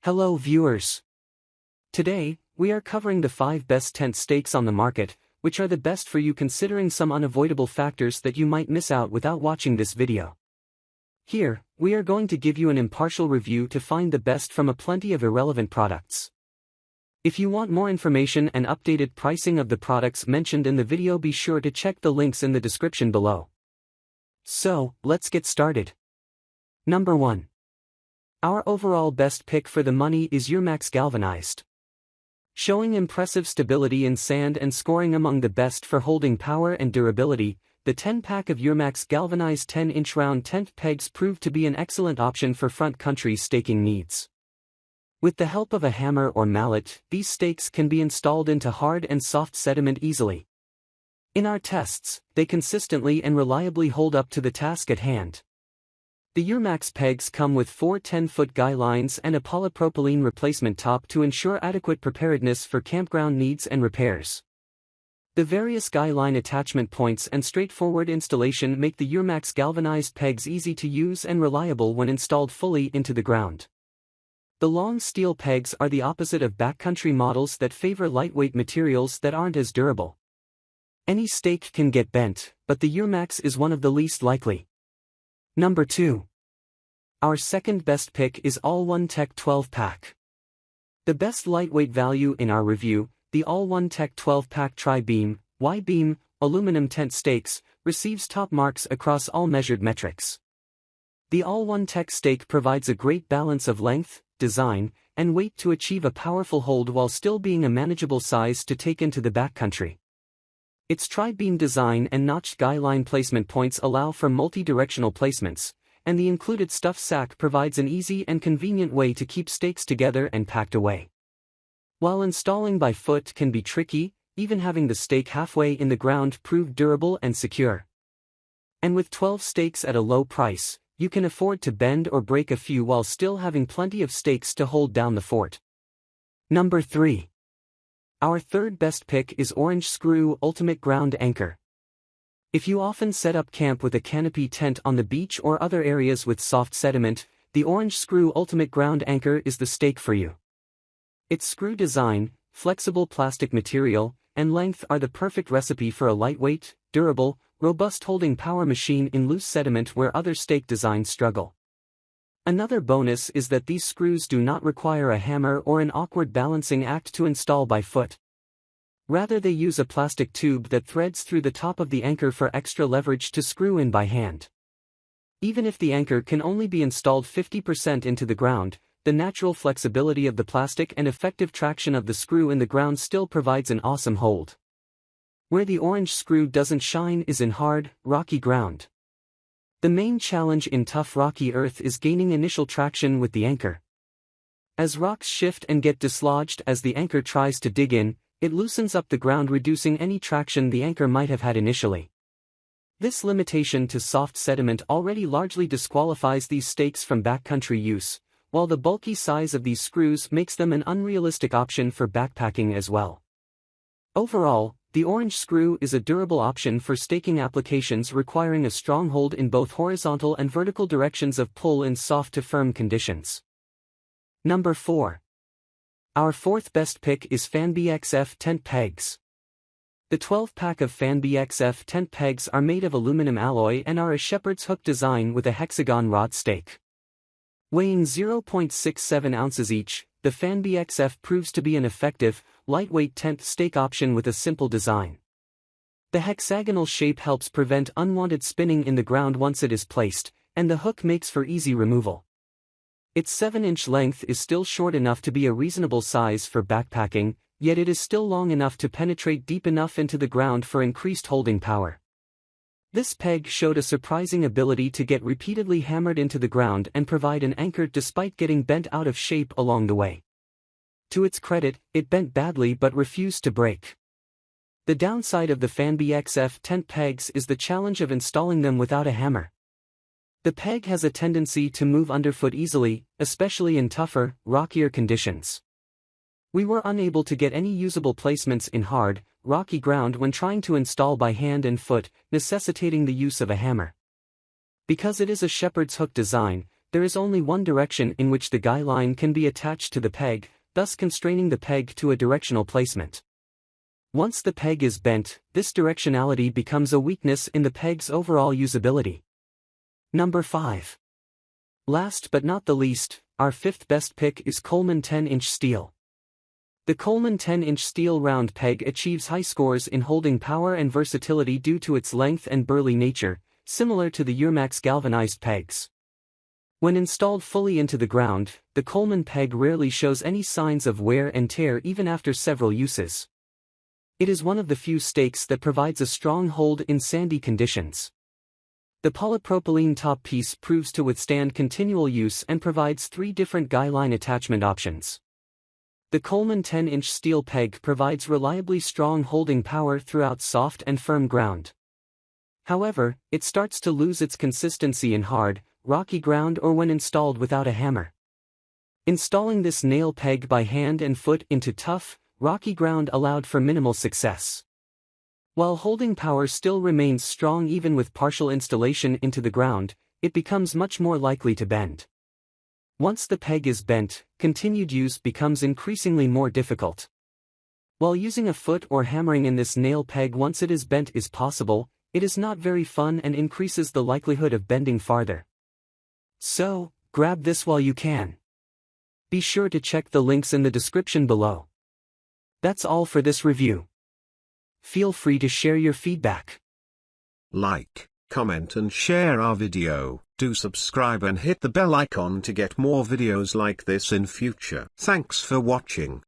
Hello viewers. Today, we are covering the 5 best tent stakes on the market, which are the best for you considering some unavoidable factors that you might miss out without watching this video. Here, we are going to give you an impartial review to find the best from a plenty of irrelevant products. If you want more information and updated pricing of the products mentioned in the video, be sure to check the links in the description below. So, let's get started. Number 1. Our overall best pick for the money is Eurmax Galvanized. Showing impressive stability in sand and scoring among the best for holding power and durability, the 10-pack of Eurmax Galvanized 10-inch round tent pegs proved to be an excellent option for front country staking needs. With the help of a hammer or mallet, these stakes can be installed into hard and soft sediment easily. In our tests, they consistently and reliably hold up to the task at hand. The Eurmax pegs come with 4 10-foot guy lines and a polypropylene replacement top to ensure adequate preparedness for campground needs and repairs. The various guy line attachment points and straightforward installation make the Eurmax galvanized pegs easy to use and reliable when installed fully into the ground. The long steel pegs are the opposite of backcountry models that favor lightweight materials that aren't as durable. Any stake can get bent, but the Eurmax is one of the least likely. Number 2. Our second best pick is All-One Tech 12-pack. The best lightweight value in our review, the All-One Tech 12-pack Tri-Beam, Y-Beam, aluminum tent stakes, receives top marks across all measured metrics. The All-One Tech stake provides a great balance of length, design, and weight to achieve a powerful hold while still being a manageable size to take into the backcountry. Its tri-beam design and notched guy line placement points allow for multi-directional placements, and the included stuff sack provides an easy and convenient way to keep stakes together and packed away. While installing by foot can be tricky, even having the stake halfway in the ground proved durable and secure. And with 12 stakes at a low price, you can afford to bend or break a few while still having plenty of stakes to hold down the fort. Number 3. Our third best pick is Orange Screw Ultimate Ground Anchor. If you often set up camp with a canopy tent on the beach or other areas with soft sediment, the Orange Screw Ultimate Ground Anchor is the stake for you. Its screw design, flexible plastic material, and length are the perfect recipe for a lightweight, durable, robust holding power machine in loose sediment where other stake designs struggle. Another bonus is that these screws do not require a hammer or an awkward balancing act to install by foot. Rather, they use a plastic tube that threads through the top of the anchor for extra leverage to screw in by hand. Even if the anchor can only be installed 50% into the ground, the natural flexibility of the plastic and effective traction of the screw in the ground still provides an awesome hold. Where the orange screw doesn't shine is in hard, rocky ground. The main challenge in tough rocky earth is gaining initial traction with the anchor. As rocks shift and get dislodged as the anchor tries to dig in, it loosens up the ground, reducing any traction the anchor might have had initially. This limitation to soft sediment already largely disqualifies these stakes from backcountry use, while the bulky size of these screws makes them an unrealistic option for backpacking as well. Overall, the orange screw is a durable option for staking applications requiring a strong hold in both horizontal and vertical directions of pull in soft to firm conditions. Number 4. Our fourth best pick is FanBXF tent pegs. The 12-pack of FanBXF tent pegs are made of aluminum alloy and are a shepherd's hook design with a hexagon rod stake. Weighing 0.67 ounces each, the FanBXF proves to be an effective, lightweight tent stake option with a simple design. The hexagonal shape helps prevent unwanted spinning in the ground once it is placed, and the hook makes for easy removal. Its 7-inch length is still short enough to be a reasonable size for backpacking, yet it is still long enough to penetrate deep enough into the ground for increased holding power. This peg showed a surprising ability to get repeatedly hammered into the ground and provide an anchor despite getting bent out of shape along the way. To its credit, it bent badly but refused to break. The downside of the FanBXF tent pegs is the challenge of installing them without a hammer. The peg has a tendency to move underfoot easily, especially in tougher, rockier conditions. We were unable to get any usable placements in hard, rocky ground when trying to install by hand and foot, necessitating the use of a hammer. Because it is a shepherd's hook design, there is only one direction in which the guy line can be attached to the peg, thus constraining the peg to a directional placement. Once the peg is bent, this directionality becomes a weakness in the peg's overall usability. Number 5. Last but not the least, our fifth best pick is Coleman 10-inch steel. The Coleman 10-inch steel round peg achieves high scores in holding power and versatility due to its length and burly nature, similar to the Eurmax galvanized pegs. When installed fully into the ground, the Coleman peg rarely shows any signs of wear and tear even after several uses. It is one of the few stakes that provides a strong hold in sandy conditions. The polypropylene top piece proves to withstand continual use and provides 3 different guy line attachment options. The Coleman 10-inch steel peg provides reliably strong holding power throughout soft and firm ground. However, it starts to lose its consistency in hard, rocky ground or when installed without a hammer. Installing this nail peg by hand and foot into tough, rocky ground allowed for minimal success. While holding power still remains strong even with partial installation into the ground, it becomes much more likely to bend. Once the peg is bent, continued use becomes increasingly more difficult. While using a foot or hammering in this nail peg once it is bent is possible, it is not very fun and increases the likelihood of bending farther. So, grab this while you can. Be sure to check the links in the description below. That's all for this review. Feel free to share your feedback. Like, comment and share our video. Do subscribe and hit the bell icon to get more videos like this in future. Thanks for watching.